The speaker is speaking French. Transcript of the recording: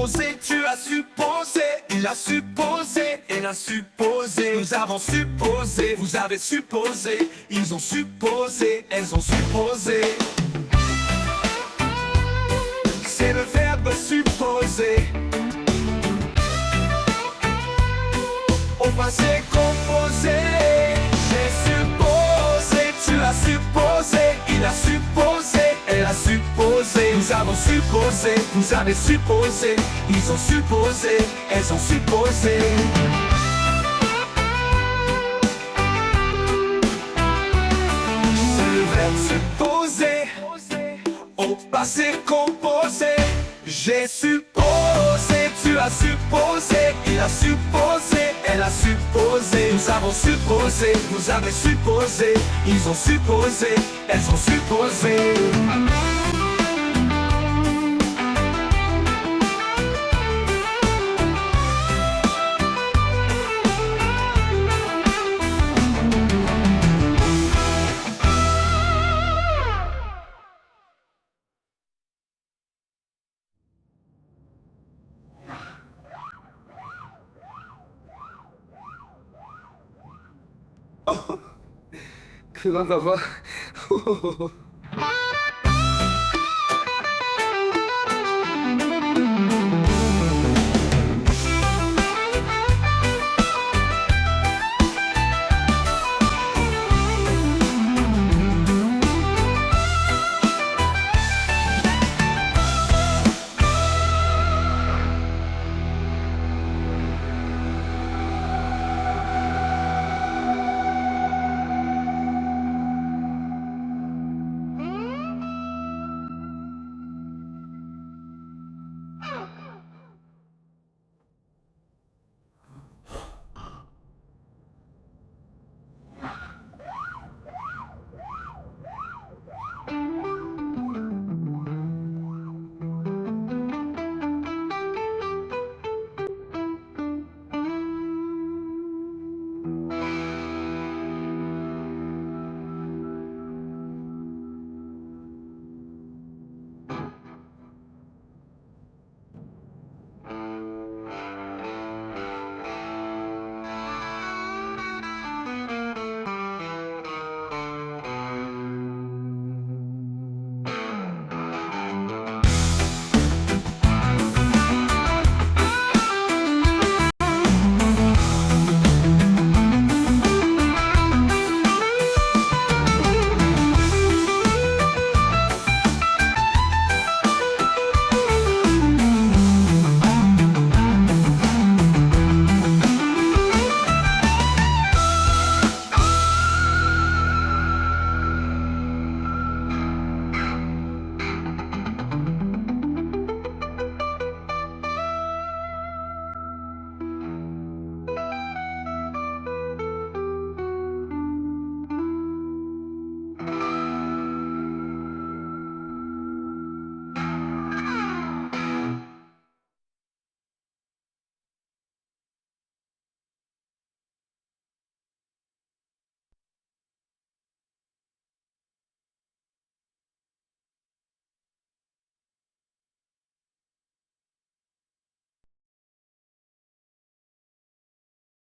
supposé, tu as supposé, il a supposé, elle a supposé, nous avons supposé, vous avez supposé, ils ont supposé, elles ont supposé. C'est le verbe supposer. Au passé composé, j'ai supposé, tu as supposé, il a supposé, elle a supposé, nous avons supposé, vous avez supposé, ils ont supposé, elles ont supposé. C'est le verbe supposer. Au passé composé, j'ai supposé, tu as supposé, il a supposé, elle a supposé, nous avons supposé, vous avez supposé, ils ont supposé, elles ont supposé. 그건가 봐.